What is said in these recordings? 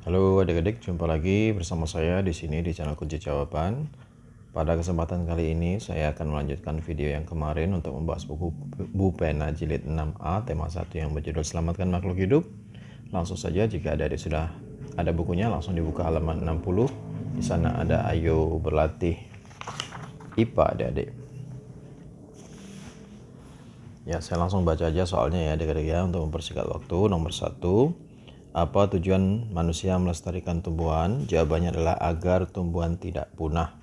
Halo adik-adik, jumpa lagi bersama saya di sini di channel Kunci Jawaban. Pada kesempatan kali ini saya akan melanjutkan video yang kemarin untuk membahas buku Bu Pena Jilid 6A tema 1 yang berjudul Selamatkan Makhluk Hidup. Langsung saja jika adik-adik sudah ada bukunya langsung dibuka halaman 60. Di sana ada ayo berlatih IPA adik-adik. Ya, saya langsung baca aja soalnya ya adik-adik ya untuk mempersingkat waktu. Nomor 1. Apa tujuan manusia melestarikan tumbuhan? Jawabannya adalah agar tumbuhan tidak punah.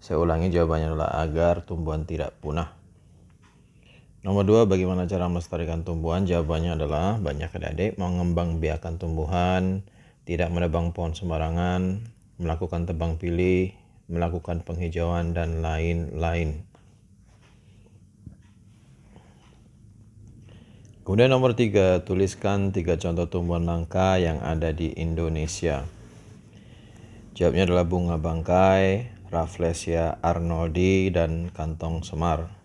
Saya ulangi, jawabannya adalah agar tumbuhan tidak punah. Nomor 2, bagaimana cara melestarikan tumbuhan? Jawabannya adalah banyak adik-adik mengembangbiakan tumbuhan, tidak menebang pohon sembarangan, melakukan tebang pilih, melakukan penghijauan, dan lain-lain. Kemudian nomor 3, tuliskan 3 contoh tumbuhan langka yang ada di Indonesia. Jawabnya adalah bunga bangkai, Rafflesia arnoldi, dan kantong semar.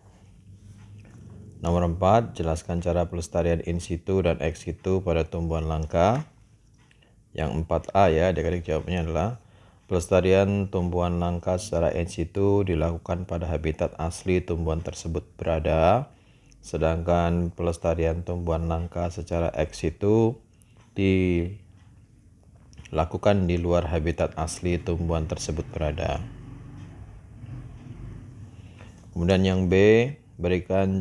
Nomor 4, jelaskan cara pelestarian in situ dan ex situ pada tumbuhan langka. Yang 4A ya, adik-adik jawabnya adalah pelestarian tumbuhan langka secara in situ dilakukan pada habitat asli tumbuhan tersebut berada. Sedangkan pelestarian tumbuhan langka secara ex situ dilakukan di luar habitat asli tumbuhan tersebut berada. Kemudian yang B, berikan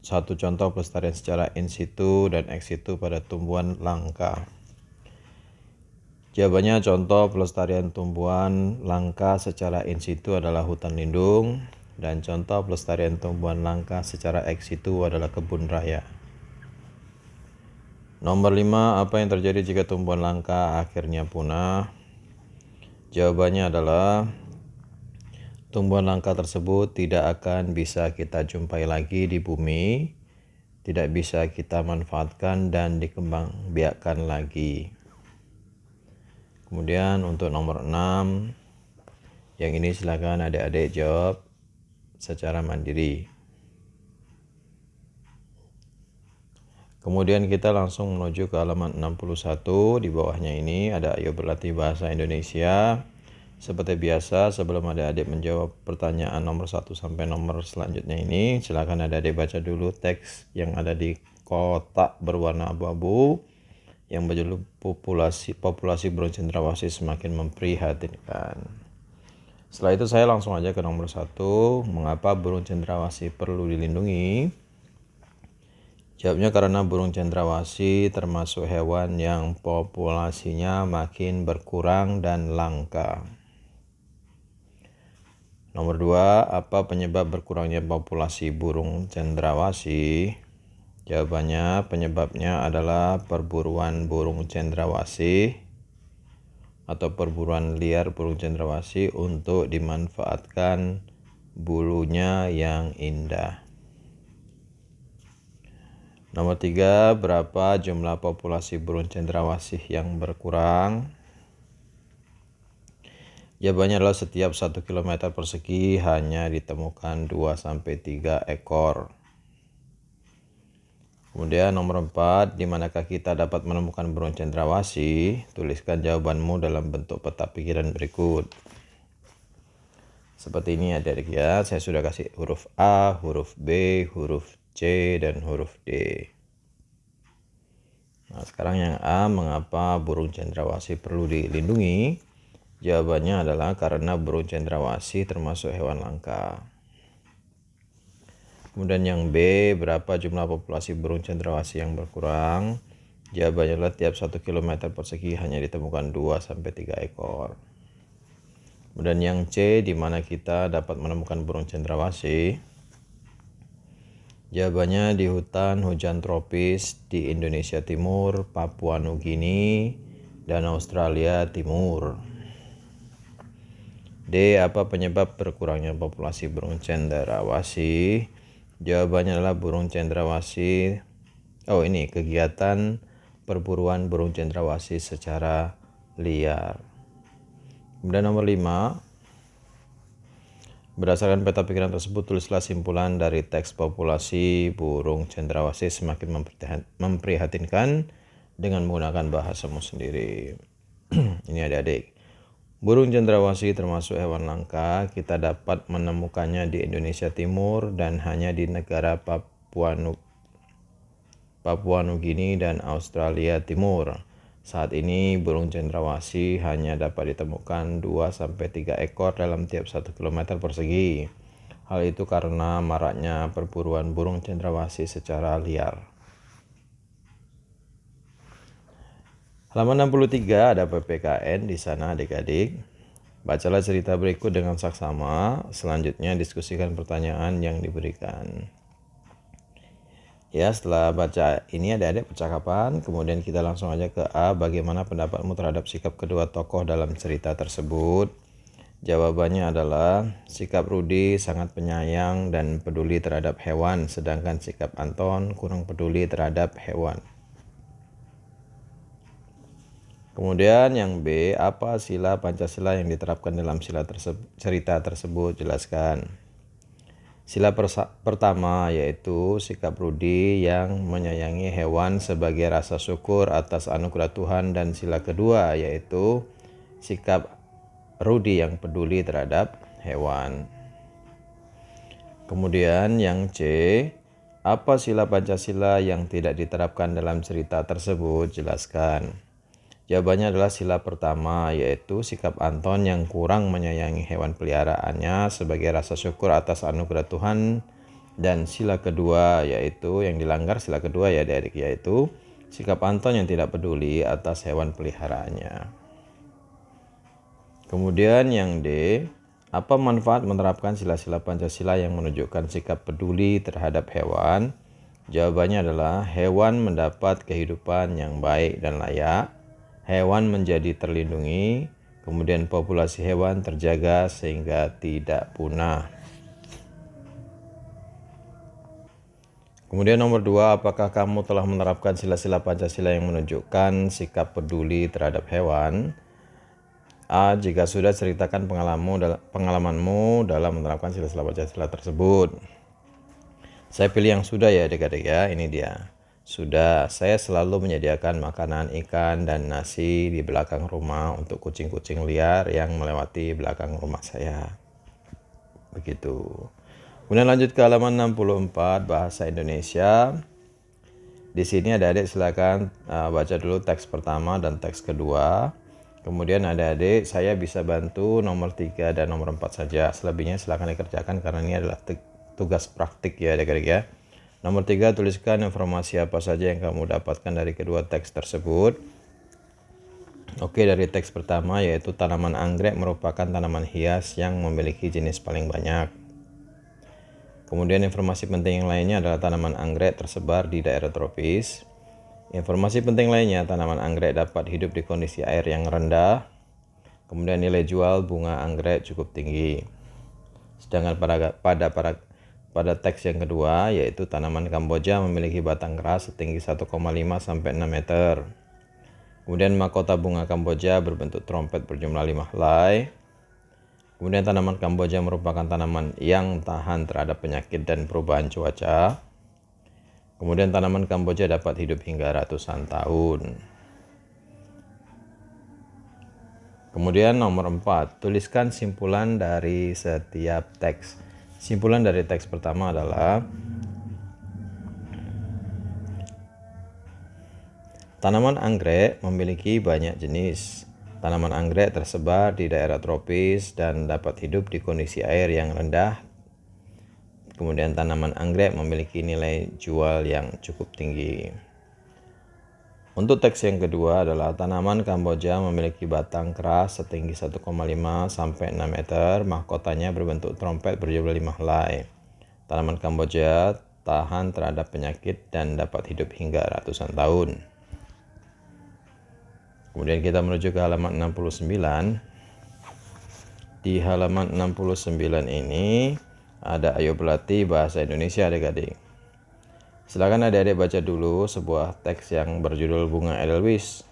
satu contoh pelestarian secara in situ dan ex situ pada tumbuhan langka. Jawabannya contoh pelestarian tumbuhan langka secara in situ adalah hutan lindung, dan contoh pelestarian tumbuhan langka secara ex situ adalah kebun raya. Nomor 5, apa yang terjadi jika tumbuhan langka akhirnya punah? Jawabannya adalah tumbuhan langka tersebut tidak akan bisa kita jumpai lagi di bumi, tidak bisa kita manfaatkan dan dikembangbiakkan lagi. Kemudian untuk nomor 6, yang ini silakan adik-adik jawab secara mandiri. Kemudian kita langsung menuju ke halaman 61. Di bawahnya ini ada ayo berlatih bahasa Indonesia. Seperti biasa, sebelum adik-adik menjawab pertanyaan nomor 1 sampai nomor selanjutnya ini, silakan adik-adik baca dulu teks yang ada di kotak berwarna abu-abu yang berjudul populasi burung cendrawasih semakin memprihatinkan. Setelah itu saya langsung aja ke nomor 1, mengapa burung cendrawasih perlu dilindungi? Jawabnya karena burung cendrawasih termasuk hewan yang populasinya makin berkurang dan langka. Nomor 2, apa penyebab berkurangnya populasi burung cendrawasih? Jawabannya, penyebabnya adalah perburuan burung cendrawasih atau perburuan liar burung cendrawasih untuk dimanfaatkan bulunya yang indah. Nomor 3, berapa jumlah populasi burung cendrawasih yang berkurang? Jawabannya adalah setiap 1 km persegi hanya ditemukan 2-3 ekor. Kemudian nomor 4, di manakah kita dapat menemukan burung cendrawasih? Tuliskan jawabanmu dalam bentuk peta pikiran berikut. Seperti ini adik-adik ya, saya sudah kasih huruf A, huruf B, huruf C, dan huruf D. Nah, sekarang yang A, mengapa burung cendrawasih perlu dilindungi? Jawabannya adalah karena burung cendrawasih termasuk hewan langka. Kemudian yang B, berapa jumlah populasi burung cendrawasih yang berkurang? Jawabannya adalah tiap 1 km persegi hanya ditemukan 2-3 ekor. Kemudian yang C, di mana kita dapat menemukan burung cendrawasih? Jawabannya di hutan hujan tropis di Indonesia Timur, Papua Nugini, dan Australia Timur. D, apa penyebab berkurangnya populasi burung cendrawasih? Jawabannya adalah burung cendrawasih. Kegiatan perburuan burung cendrawasih secara liar. Kemudian nomor 5, berdasarkan peta pikiran tersebut tulislah simpulan dari teks populasi burung cendrawasih semakin memprihatinkan dengan menggunakan bahasamu sendiri. Ini adik-adik. Burung cendrawasih termasuk hewan langka. Kita dapat menemukannya di Indonesia Timur dan hanya di negara Papua Nugini dan Australia Timur. Saat ini burung cendrawasih hanya dapat ditemukan 2-3 ekor dalam tiap 1 km persegi. Hal itu karena maraknya perburuan burung cendrawasih secara liar. Halaman 63 ada PPKN di sana adik-adik. Bacalah cerita berikut dengan saksama. Selanjutnya diskusikan pertanyaan yang diberikan. Ya, setelah baca ini adik-adik percakapan, kemudian kita langsung aja ke A. Bagaimana pendapatmu terhadap sikap kedua tokoh dalam cerita tersebut? Jawabannya adalah sikap Rudi sangat penyayang dan peduli terhadap hewan, sedangkan sikap Anton kurang peduli terhadap hewan. Kemudian yang B, apa sila Pancasila yang diterapkan dalam cerita tersebut? Jelaskan. Sila pertama yaitu sikap Rudi yang menyayangi hewan sebagai rasa syukur atas anugerah Tuhan, dan sila kedua yaitu sikap Rudi yang peduli terhadap hewan. Kemudian yang C, apa sila Pancasila yang tidak diterapkan dalam cerita tersebut? Jelaskan. Jawabannya adalah sila pertama yaitu sikap Anton yang kurang menyayangi hewan peliharaannya sebagai rasa syukur atas anugerah Tuhan, dan sila kedua yaitu yang dilanggar sila kedua ya adik-adik, yaitu sikap Anton yang tidak peduli atas hewan peliharaannya. Kemudian yang D, apa manfaat menerapkan sila-sila Pancasila yang menunjukkan sikap peduli terhadap hewan? Jawabannya adalah hewan mendapat kehidupan yang baik dan layak, hewan menjadi terlindungi, kemudian populasi hewan terjaga sehingga tidak punah. Kemudian nomor 2, apakah kamu telah menerapkan sila-sila Pancasila yang menunjukkan sikap peduli terhadap hewan? A. Jika sudah, ceritakan pengalamanmu dalam menerapkan sila-sila Pancasila tersebut. Saya pilih yang sudah ya adik-adik ya, ini dia. Sudah, saya selalu menyediakan makanan ikan dan nasi di belakang rumah untuk kucing-kucing liar yang melewati belakang rumah saya. Begitu. Kemudian lanjut ke halaman 64, bahasa Indonesia. Di sini adik-adik silakan baca dulu teks pertama dan teks kedua. Kemudian adik-adik saya bisa bantu nomor 3 dan nomor 4 saja. Selebihnya silakan dikerjakan karena ini adalah tugas praktik ya adik-adik ya. Nomor 3, tuliskan informasi apa saja yang kamu dapatkan dari kedua teks tersebut. Oke, dari teks pertama yaitu tanaman anggrek merupakan tanaman hias yang memiliki jenis paling banyak. Kemudian informasi penting yang lainnya adalah tanaman anggrek tersebar di daerah tropis. Informasi penting lainnya, tanaman anggrek dapat hidup di kondisi air yang rendah. Kemudian nilai jual bunga anggrek cukup tinggi. Sedangkan pada teks yang kedua yaitu tanaman Kamboja memiliki batang keras setinggi 1,5 sampai 6 meter. Kemudian mahkota bunga Kamboja berbentuk trompet berjumlah 5 helai. Kemudian tanaman Kamboja merupakan tanaman yang tahan terhadap penyakit dan perubahan cuaca. Kemudian tanaman Kamboja dapat hidup hingga ratusan tahun. Kemudian nomor 4, tuliskan simpulan dari setiap teks. Simpulan dari teks pertama adalah tanaman anggrek memiliki banyak jenis. Tanaman anggrek tersebar di daerah tropis dan dapat hidup di kondisi air yang rendah. Kemudian tanaman anggrek memiliki nilai jual yang cukup tinggi. Untuk teks yang kedua adalah tanaman Kamboja memiliki batang keras setinggi 1,5 sampai 6 meter, mahkotanya berbentuk trompet berjumlah 5 helai. Tanaman Kamboja tahan terhadap penyakit dan dapat hidup hingga ratusan tahun. Kemudian kita menuju ke halaman 69. Di halaman 69 ini ada ayo berlatih bahasa Indonesia adik-adik. Silakan adik-adik baca dulu sebuah teks yang berjudul Bunga Edelweiss.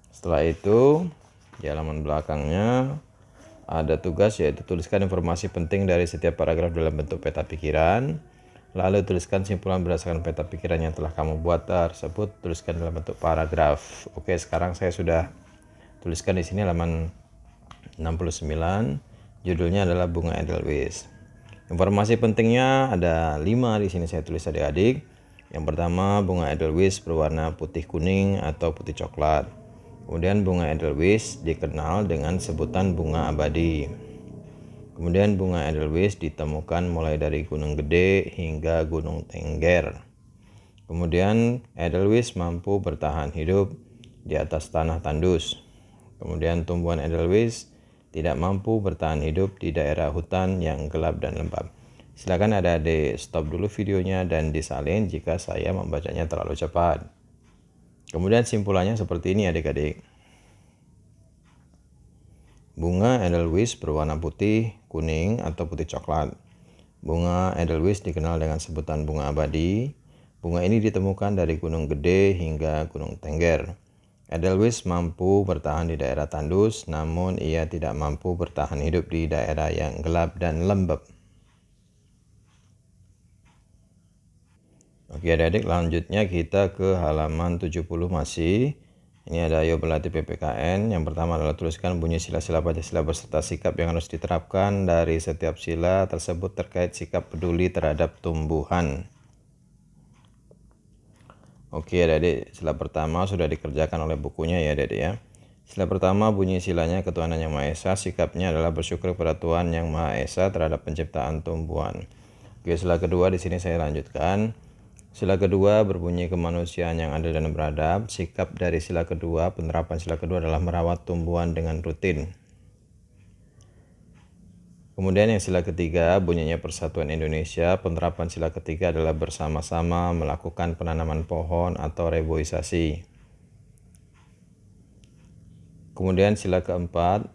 Setelah itu, di halaman belakangnya ada tugas yaitu tuliskan informasi penting dari setiap paragraf dalam bentuk peta pikiran. Lalu tuliskan simpulan berdasarkan peta pikiran yang telah kamu buat tersebut, tuliskan dalam bentuk paragraf. Oke, sekarang saya sudah tuliskan di sini halaman 69. Judulnya adalah Bunga Edelweiss. Informasi pentingnya ada 5 di sini saya tulis adik-adik. Yang pertama, bunga Edelweiss berwarna putih kuning atau putih coklat. Kemudian bunga Edelweiss dikenal dengan sebutan bunga abadi. Kemudian bunga Edelweiss ditemukan mulai dari Gunung Gede hingga Gunung Tengger. Kemudian Edelweiss mampu bertahan hidup di atas tanah tandus. Kemudian tumbuhan Edelweiss tidak mampu bertahan hidup di daerah hutan yang gelap dan lembab. Silakan adik-adik stop dulu videonya dan disalin jika saya membacanya terlalu cepat. Kemudian simpulannya seperti ini adik-adik. Bunga Edelweiss berwarna putih, kuning, atau putih coklat. Bunga Edelweiss dikenal dengan sebutan bunga abadi. Bunga ini ditemukan dari Gunung Gede hingga Gunung Tengger. Edelweiss mampu bertahan di daerah tandus, namun ia tidak mampu bertahan hidup di daerah yang gelap dan lembab. Oke adik-adik, lanjutnya kita ke halaman 70 masih. Ini ada ayo berlatih PPKN. Yang pertama adalah tuliskan bunyi sila-sila Pancasila beserta sikap yang harus diterapkan dari setiap sila tersebut terkait sikap peduli terhadap tumbuhan. Oke adik-adik, sila pertama sudah dikerjakan oleh bukunya ya adik-adik ya. Sila pertama bunyi silanya ketuhanan yang Maha Esa, sikapnya adalah bersyukur kepada Tuhan yang Maha Esa terhadap penciptaan tumbuhan. Oke, sila kedua di sini saya lanjutkan. Sila kedua berbunyi kemanusiaan yang adil dan beradab. Sikap dari sila kedua, penerapan sila kedua adalah merawat tumbuhan dengan rutin. Kemudian yang sila ketiga bunyinya Persatuan Indonesia. Penerapan sila ketiga adalah bersama-sama melakukan penanaman pohon atau reboisasi. Kemudian sila keempat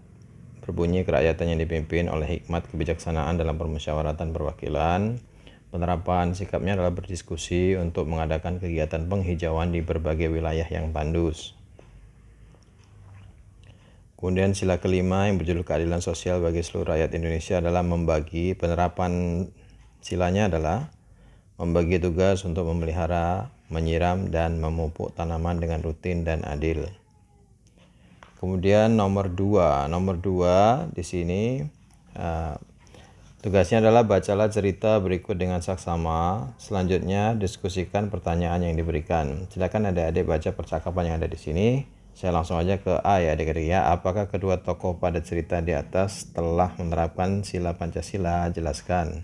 berbunyi kerakyatan yang dipimpin oleh hikmat kebijaksanaan dalam permusyawaratan perwakilan. Penerapan sikapnya adalah berdiskusi untuk mengadakan kegiatan penghijauan di berbagai wilayah yang tandus. Kemudian sila kelima yang berjudul keadilan sosial bagi seluruh rakyat Indonesia adalah membagi, penerapan silanya adalah membagi tugas untuk memelihara, menyiram, dan memupuk tanaman dengan rutin dan adil. Kemudian nomor 2 di sini tugasnya adalah bacalah cerita berikut dengan saksama. Selanjutnya diskusikan pertanyaan yang diberikan. Silakan adik-adik baca percakapan yang ada di sini. Saya langsung aja ke A ya adik-adik ya. Apakah kedua tokoh pada cerita di atas telah menerapkan sila Pancasila? Jelaskan.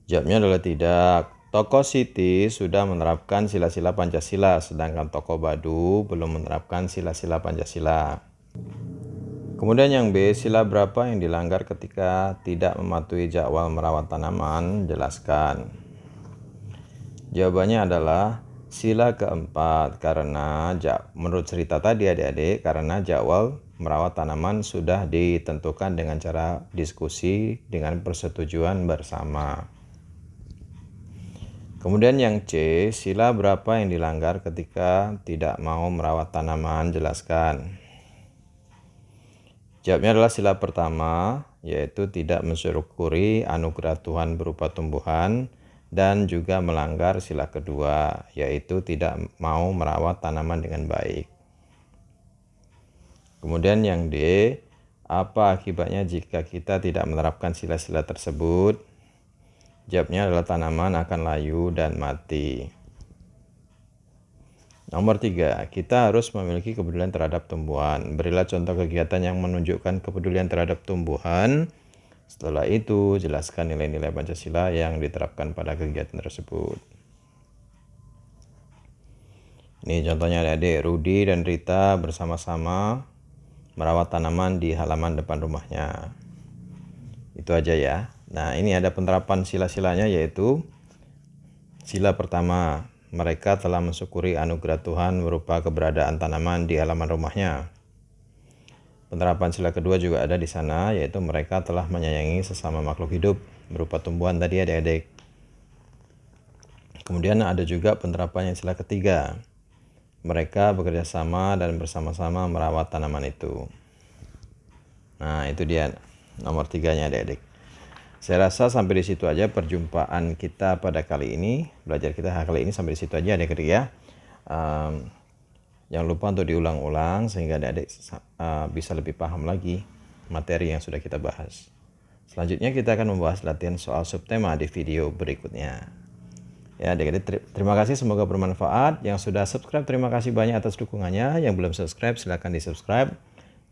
Jawabnya adalah tidak. Tokoh Siti sudah menerapkan sila-sila Pancasila, sedangkan tokoh Badu belum menerapkan sila-sila Pancasila. Kemudian yang B, sila berapa yang dilanggar ketika tidak mematuhi jadwal merawat tanaman? Jelaskan. Jawabannya adalah sila keempat, karena menurut cerita tadi adik-adik, karena jadwal merawat tanaman sudah ditentukan dengan cara diskusi dengan persetujuan bersama. Kemudian yang C, sila berapa yang dilanggar ketika tidak mau merawat tanaman? Jelaskan. Jawabnya adalah sila pertama, yaitu tidak mensyukuri anugerah Tuhan berupa tumbuhan, dan juga melanggar sila kedua, yaitu tidak mau merawat tanaman dengan baik. Kemudian yang D, apa akibatnya jika kita tidak menerapkan sila-sila tersebut? Jawabnya adalah tanaman akan layu dan mati. Nomor 3, kita harus memiliki kepedulian terhadap tumbuhan. Berilah contoh kegiatan yang menunjukkan kepedulian terhadap tumbuhan. Setelah itu, jelaskan nilai-nilai Pancasila yang diterapkan pada kegiatan tersebut. Ini contohnya adik-adik, Rudi dan Rita bersama-sama merawat tanaman di halaman depan rumahnya. Itu aja ya. Nah, ini ada penerapan sila-silanya, yaitu sila pertama, mereka telah mensyukuri anugerah Tuhan berupa keberadaan tanaman di halaman rumahnya. Penerapan sila kedua juga ada di sana, yaitu mereka telah menyayangi sesama makhluk hidup berupa tumbuhan tadi adik-adik. Kemudian ada juga penerapan yang sila ketiga. Mereka bekerja sama dan bersama-sama merawat tanaman itu. Nah, itu dia nomor 3-nya adik-adik. Saya rasa sampai di situ aja perjumpaan kita pada kali ini. Belajar kita kali ini sampai di situ aja adik-adik ya. Jangan lupa untuk diulang-ulang sehingga adik-adik bisa lebih paham lagi materi yang sudah kita bahas. Selanjutnya kita akan membahas latihan soal subtema di video berikutnya. Ya adik-adik, terima kasih, semoga bermanfaat. Yang sudah subscribe terima kasih banyak atas dukungannya. Yang belum subscribe silahkan di subscribe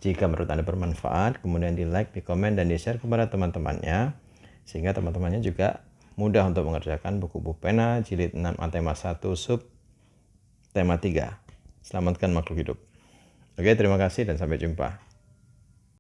jika menurut Anda bermanfaat. Kemudian di like, di komen, dan di share kepada teman-temannya, sehingga teman-temannya juga mudah untuk mengerjakan buku pena jilid 6 tema 1 sub tema 3. Selamatkan makhluk hidup. Oke, terima kasih dan sampai jumpa.